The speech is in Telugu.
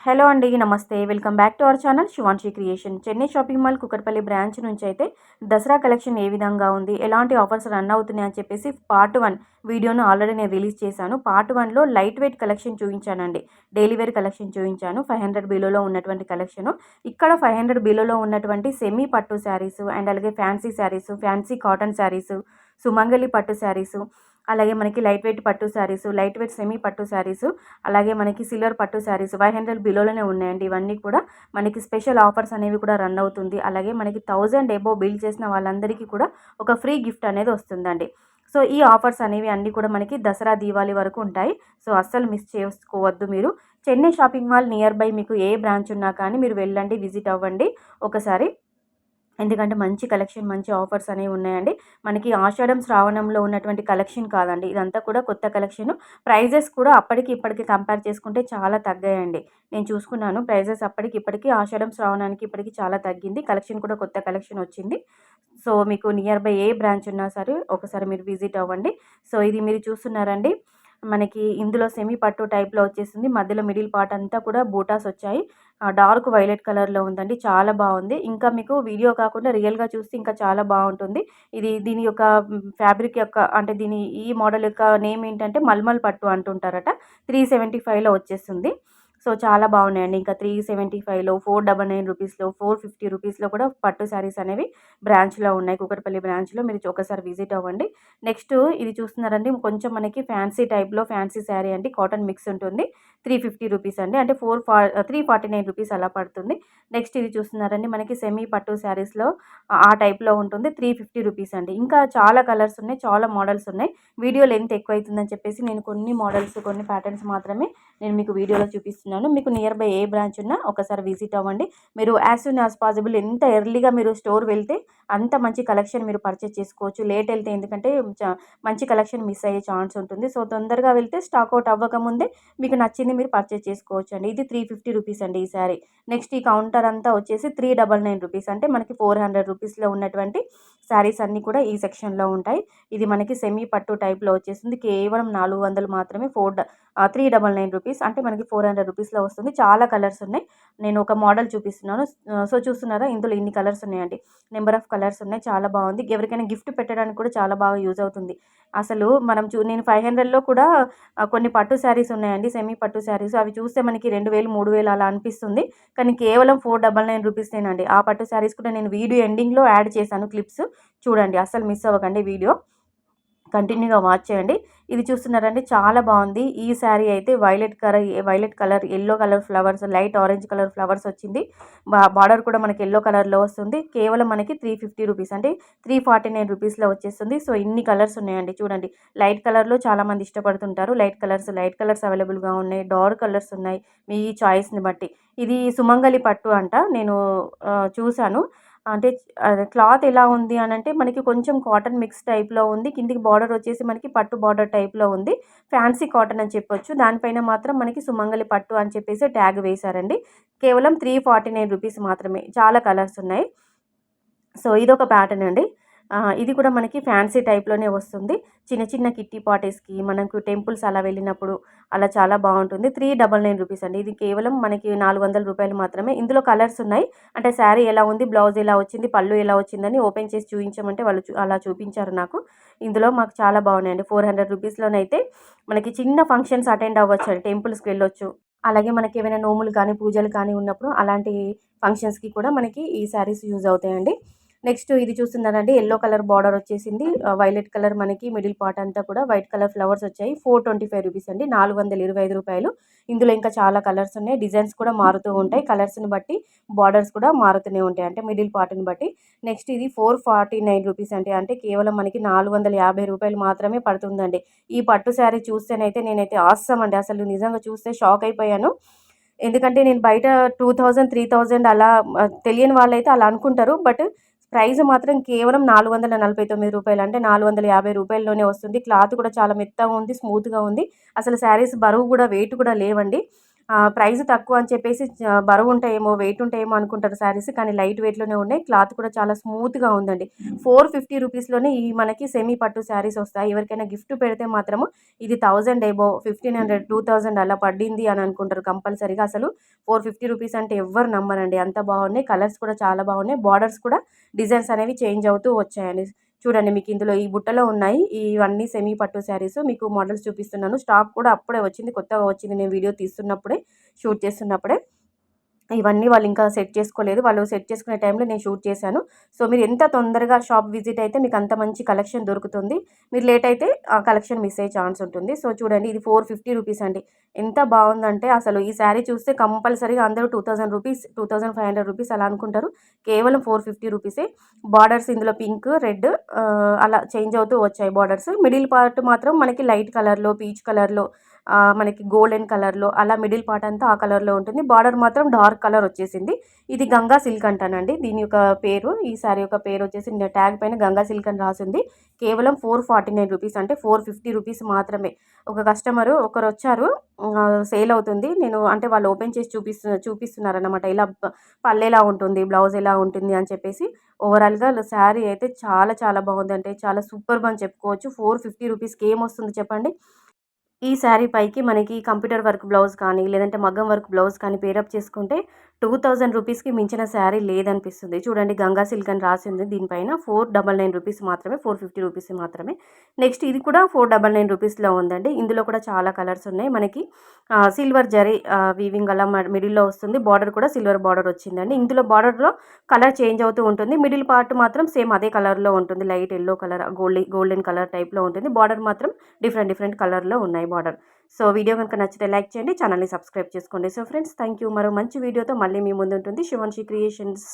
హలో అండి, నమస్తే. Welcome back to our channel Shivanshi creation. Chennai shopping mall Kukatpally branch నుంచి అయితే దసరా కలెక్షన్ ఏ విధంగా ఉంది, ఎలాంటి ఆఫర్స్ రన్ అవుతున్నాయి అని చెప్పేసి పార్ట్ 1 వీడియోను ఆల్రెడీ నేను రిలీజ్ చేశాను. పార్ట్ 1లో లైట్ వెయిట్ కలెక్షన్ చూపించానండి. డైలీ వేర్ కలెక్షన్ చూపించాను. 500 బిలోలో ఉన్నటువంటి కలెక్షను. ఇక్కడ 500 బిలోలో ఉన్నటువంటి సెమీ పట్టు శారీస్ అండ్ అలాగే fancy saris, fancy cotton saris, Sumangali పట్టు శారీస్, అలాగే మనకి లైట్ వెయిట్ పట్టు శారీస్, లైట్ వెయిట్ సెమీ పట్టు శారీస్, అలాగే మనకి సిల్వర్ పట్టు శారీస్ 500 బిలోలోనే ఉన్నాయండి. ఇవన్నీ కూడా మనకి స్పెషల్ ఆఫర్స్ అనేవి కూడా రన్ అవుతుంది. అలాగే మనకి 1000 ఎబో బిల్ చేసిన వాళ్ళందరికీ కూడా ఒక ఫ్రీ గిఫ్ట్ అనేది వస్తుందండి. సో ఈ ఆఫర్స్ అనేవి అన్నీ కూడా మనకి దసరా దీవాళి వరకు ఉంటాయి. సో అస్సలు మిస్ చేసుకోవద్దు మీరు. Chennai shopping mall near by మీకు ఏ బ్రాంచ్ ఉన్నా కానీ మీరు వెళ్ళండి, విజిట్ అవ్వండి ఒకసారి. ఎందుకంటే మంచి కలెక్షన్, మంచి ఆఫర్స్ అనేవి ఉన్నాయండి. మనకి ఆషాఢం శ్రావణంలో ఉన్నటువంటి కలెక్షన్ కాదండి, ఇదంతా కూడా కొత్త కలెక్షన్. ప్రైజెస్ కూడా అప్పటికి ఇప్పటికి కంపేర్ చేసుకుంటే చాలా తగ్గాయండి. నేను చూసుకున్నాను ప్రైజెస్ అప్పటికి ఇప్పటికి, ఆషాఢం శ్రావణానికి ఇప్పటికి చాలా తగ్గింది. కలెక్షన్ కూడా కొత్త కలెక్షన్ వచ్చింది. సో మీకు నియర్ బై ఏ బ్రాంచ్ ఉన్నా సరే ఒకసారి మీరు విజిట్ అవ్వండి. సో ఇది మీరు చూస్తున్నారండి, మనకి ఇందులో సెమీ పట్టు టైప్లో వచ్చేసింది. మధ్యలో మిడిల్ పార్ట్ అంతా కూడా బూటాస్ వచ్చాయి. డార్క్ వైలెట్ కలర్లో ఉందండి, చాలా బాగుంది. ఇంకా మీకు వీడియో కాకుండా రియల్గా చూస్తే ఇంకా చాలా బాగుంటుంది. దీని యొక్క ఫ్యాబ్రిక్ యొక్క అంటే ఈ మోడల్ యొక్క నేమ్ ఏంటంటే మల్మల్ పట్టు అంటుంటారట. 375లో వచ్చేస్తుంది. సో చాలా బాగున్నాయండి. ఇంకా 375లో, 499 రూపీస్లో, 450 రూపీస్లో కూడా పట్టు శారీస్ అనేవి బ్రాంచ్లో ఉన్నాయి. కుకట్పల్లి బ్రాంచ్లో మీరు ఒకసారి విజిట్ అవ్వండి. నెక్స్ట్ ఇది చూస్తున్నారండి, కొంచెం మనకి ఫ్యాన్సీ టైప్లో ఫ్యాన్సీ శారీ అండి, కాటన్ మిక్స్ ఉంటుంది. 350 రూపీస్ అండి, అంటే 349 రూపీస్ అలా పడుతుంది. నెక్స్ట్ ఇది చూస్తున్నారండి, మనకి సెమీ పట్టు శారీస్లో ఆ టైప్లో ఉంటుంది. 350 రూపీస్ అండి. ఇంకా చాలా కలర్స్ ఉన్నాయి, చాలా మోడల్స్ ఉన్నాయి. వీడియో లెంత్ ఎక్కువ అవుతుందని చెప్పేసి నేను కొన్ని మోడల్స్, కొన్ని ప్యాటర్న్స్ మాత్రమే నేను మీకు వీడియోలో చూపిస్తున్నాను. మీకు నియర్ బై ఏ బ్రాంచ్ ఉన్నా ఒకసారి విజిట్ అవ్వండి. మీరు యాజ్ సూన్ యాజ్ పాసిబుల్ ఎంత ఎర్లీగా మీరు స్టోర్ వెళ్తే అంత మంచి కలెక్షన్ మీరు పర్చేస్ చేసుకోవచ్చు. లేట్ వెళ్తే ఎందుకంటే మంచి కలెక్షన్ మిస్ అయ్యే ఛాన్స్ ఉంటుంది. సో తొందరగా వెళ్తే స్టాక్ అవుట్ అవ్వకముందే మీకు నచ్చింది మీరు పర్చేస్ చేసుకోవచ్చు అండి. ఇది 350 రూపీస్ అండి ఈ శారీ. నెక్స్ట్ ఈ కౌంటర్ అంతా వచ్చేసి 399 రూపీస్, అంటే మనకి 400 రూపీస్లో ఉన్నటువంటి శారీస్ అన్నీ కూడా ఈ సెక్షన్లో ఉంటాయి. ఇది మనకి సెమీ పట్టు టైప్లో వచ్చేసింది. కేవలం 400 మాత్రమే. 399 రూపీస్, అంటే మనకి 400 రూపీస్లో వస్తుంది. చాలా కలర్స్ ఉన్నాయి. నేను ఒక మోడల్ చూపిస్తున్నాను. సో చూస్తున్నారా, ఇందులో ఇన్ని కలర్స్ ఉన్నాయండి. నెంబర్ ఆఫ్ కలర్స్ ఉన్నాయి. చాలా బాగుంది. ఎవరికైనా గిఫ్ట్ పెట్టడానికి కూడా చాలా బాగా యూజ్ అవుతుంది. అసలు నేను 500లో కూడా కొన్ని పట్టు శారీస్ ఉన్నాయండి, సెమీ పట్టు శారీస్. అవి చూస్తే మనకి 2000, 3000 అలా అనిపిస్తుంది. కానీ కేవలం 499 రూపీసేనండి. ఆ పట్టు శారీస్ కూడా నేను వీడియో ఎండింగ్లో యాడ్ చేశాను క్లిప్స్. చూడండి, అస్సలు మిస్ అవ్వకండి వీడియో, కంటిన్యూగా వాచ్ చేయండి. ఇది చూస్తున్నారండి, చాలా బాగుంది. ఈ శారీ అయితే violet colour, yellow colour flowers, light orange colour flowers వచ్చింది. బార్డర్ కూడా మనకి ఎల్లో కలర్లో వస్తుంది. కేవలం మనకి 350 రూపీస్, అంటే 349 రూపీస్లో వచ్చేస్తుంది. సో ఇన్ని కలర్స్ ఉన్నాయండి. చూడండి, లైట్ కలర్లో చాలామంది ఇష్టపడుతుంటారు. లైట్ కలర్స్ అవైలబుల్గా ఉన్నాయి. డార్క్ కలర్స్ ఉన్నాయి, మీ చాయిస్ని బట్టి. ఇది సుమంగలి పట్టు అంట. నేను చూశాను. అంటే క్లాత్ ఎలా ఉంది అని అంటే మనకి కొంచెం కాటన్ మిక్స్ టైప్లో ఉంది. కిందికి బార్డర్ వచ్చేసి మనకి పట్టు బార్డర్ టైప్లో ఉంది. ఫ్యాన్సీ కాటన్ అని చెప్పొచ్చు. దానిపైన మాత్రం మనకి సుమంగలి పట్టు అని చెప్పేసి ట్యాగ్ వేశారండి. కేవలం 349 రూపీస్ మాత్రమే. చాలా కలర్స్ ఉన్నాయి. సో ఇదొక ప్యాటర్న్ అండి. ఇది కూడా మనకి ఫ్యాన్సీ టైప్లోనే వస్తుంది. చిన్న చిన్న కిట్టి పార్టీస్కి, మనకు టెంపుల్స్ అలా వెళ్ళినప్పుడు అలా చాలా బాగుంటుంది. 399 రూపీస్ అండి. ఇది కేవలం మనకి 400 రూపాయలు మాత్రమే. ఇందులో కలర్స్ ఉన్నాయి. అంటే శారీ ఎలా ఉంది, బ్లౌజ్ ఎలా వచ్చింది, పళ్ళు ఎలా వచ్చిందని ఓపెన్ చేసి చూపించమంటే వాళ్ళు అలా చూపించారు నాకు. ఇందులో మాకు చాలా బాగున్నాయండి. 400 రూపీస్లోనైతే మనకి చిన్న ఫంక్షన్స్ అటెండ్ అవ్వచ్చు అండి, టెంపుల్స్కి వెళ్ళొచ్చు. అలాగే మనకి ఏమైనా నోములు కానీ, పూజలు కానీ ఉన్నప్పుడు అలాంటి ఫంక్షన్స్కి కూడా మనకి ఈ శారీస్ యూజ్ అవుతాయండి. నెక్స్ట్ ఇది చూస్తున్నారండి, ఎల్లో కలర్ బార్డర్ వచ్చేసింది. వైలెట్ కలర్ మనకి మిడిల్ పార్ట్ అంతా కూడా వైట్ కలర్ ఫ్లవర్స్ వచ్చాయి. 425 రూపీస్ అండి, 425 రూపాయలు. ఇందులో ఇంకా చాలా కలర్స్ ఉన్నాయి. డిజైన్స్ కూడా మారుతూ ఉంటాయి. కలర్స్ని బట్టి బార్డర్స్ కూడా మారుతూనే ఉంటాయి, అంటే మిడిల్ పార్ట్ని బట్టి. నెక్స్ట్ ఇది 449 రూపీస్ అంటే కేవలం మనకి 450 రూపాయలు మాత్రమే పడుతుందండి. ఈ పట్టు శారీ చూస్తేనైతే నేనైతే ఆసమ్ అండి, అసలు నిజంగా చూస్తే షాక్ అయిపోయాను. ఎందుకంటే నేను బయట 2000, 3000 అలా తెలియని వాళ్ళైతే అలా అనుకుంటారు. బట్ ప్రైస్ మాత్రం కేవలం 449 రూపాయలు, అంటే 450 రూపాయల్లోనే వస్తుంది. క్లాత్ కూడా చాలా మెత్తగా ఉంది, స్మూత్గా ఉంది. అసలు శారీస్ బరువు కూడా, వెయిట్ కూడా లేవండి. ప్రైస్ తక్కువ అని చెప్పేసి బరువు ఉంటాయేమో, వెయిట్ ఉంటాయేమో అనుకుంటారు శారీస్. కానీ లైట్ వెయిట్‌లోనే ఉన్నాయి. క్లాత్ కూడా చాలా స్మూత్‌గా ఉందండి. 450 రూపీస్‌లోనే ఈ మనకి సెమీ పట్టు శారీస్ వస్తాయి. ఎవరికైనా గిఫ్ట్ పెడితే మాత్రము ఇది 1000 అబోవ్ 1500, 2000 అలా పడింది అని అనుకుంటారు కంపల్సరీగా. అసలు 450 రూపీస్ అంటే ఎవ్వరు నమ్మరండి. అంత బాగున్నాయి. కలర్స్ కూడా చాలా బాగున్నాయి. బార్డర్స్ కూడా డిజైన్స్ అనేవి చేంజ్ అవుతూ వచ్చాయండి. చూడండి మీకు ఇందులో ఈ బుట్టలో ఉన్నాయి. ఇవన్నీ సెమీ పట్టు శారీస్. మీకు మోడల్స్ చూపిస్తున్నాను. స్టాక్ కూడా అప్పుడే వచ్చింది. కొత్తగా వచ్చింది. నేను వీడియో తీస్తున్నప్పుడే, షూట్ చేస్తున్నప్పుడే. ఇవన్నీ వాళ్ళు ఇంకా సెట్ చేసుకోలేదు. వాళ్ళు సెట్ చేసుకునే టైంలో నేను షూట్ చేశాను. సో, మీరు ఎంత తొందరగా షాప్ విజిట్ అయితే మీకు అంత మంచి కలెక్షన్ దొరుకుతుంది. మీరు లేట్ అయితే ఆ కలెక్షన్ మిస్ అయ్యే ఛాన్స్ ఉంటుంది. సో, చూడండి ఇది 450 రూపీస్ అండి. ఎంత బావుందంటే అసలు ఈ శారీ చూస్తే కంపల్సరీగా అందరూ 2000 రూపీస్, 2500 రూపీస్ అలా అనుకుంటారు. కేవలం 450 రూపీసే. బార్డర్స్ ఇందులో పింక్, రెడ్ అలా చేంజ్ అవుతూ వచ్చాయి బార్డర్స్. మిడిల్ పార్ట్ మాత్రం మనకి లైట్ కలర్‌లో, పీచ్ కలర్‌లో, మనకి గోల్డెన్ కలర్‌లో అలా మిడిల్ పార్ట్ అంతా ఆ కలర్‌లో ఉంటుంది. బార్డర్ మాత్రం డార్క్ కలర్ వచ్చేసింది. ఇది గంగా సిల్క్ అంటానండి. దీని యొక్క పేరు, ఈ సారీ యొక్క పేరు వచ్చేసి ట్యాగ్ పైన గంగా సిల్క్ అని రాసుంది. కేవలం 449 రూపీస్ అంటే 450 రూపీస్ మాత్రమే. ఒక కస్టమరు ఒకరొచ్చారు, సేల్ అవుతుంది. నేను అంటే వాళ్ళు ఓపెన్ చేసి చూపిస్తున్నారన్నమాట. ఇలా పళ్ళెలా ఉంటుంది, బ్లౌజ్ ఎలా ఉంటుంది అని చెప్పేసి. ఓవరాల్‌గా శారీ అయితే చాలా చాలా బాగుంది. అంటే చాలా సూపర్బ్ అని చెప్పుకోవచ్చు. 450 రూపీస్‌కి ఏమొస్తుంది చెప్పండి? ఈ శారీ పైకి మనకి కంప్యూటర్ వర్క్ బ్లౌజ్ కానీ, లేదంటే మగ్గం వర్క్ బ్లౌజ్ కానీ పేరప్ చేసుకుంటే 2000 రూపీస్‌కి మించిన శారీ లేదనిపిస్తుంది. చూడండి గంగా సిల్క్ అని రాసింది దీనిపైన. 499 రూపీస్ మాత్రమే. 450 రూపీస్ మాత్రమే. నెక్స్ట్ ఇది కూడా 499 రూపీస్‌లో ఉందండి. ఇందులో కూడా చాలా కలర్స్ ఉన్నాయి. మనకి సిల్వర్ జరీ వీవింగ్ అలా మిడిల్‌లో వస్తుంది. బార్డర్ కూడా సిల్వర్ బార్డర్ వచ్చిందండి. ఇందులో బార్డర్‌లో కలర్ చేంజ్ అవుతూ ఉంటుంది. మిడిల్ పార్ట్ మాత్రం సేమ్ అదే కలర్‌లో ఉంటుంది. Light yellow colour, golden colour టైప్‌లో ఉంటుంది. బార్డర్ మాత్రం డిఫరెంట్ డిఫరెంట్ కలర్‌లో ఉన్నాయి బార్డర్. సో, వీడియో గనుక నచ్చితే లైక్ చేయండి. ఛానెల్‌ని సబ్స్క్రైబ్ చేసుకోండి. So friends, thank you. మరో మంచి వీడియోతో మళ్ళీ మీ ముందుంటుంది శివాన్షి క్రియేషన్స్.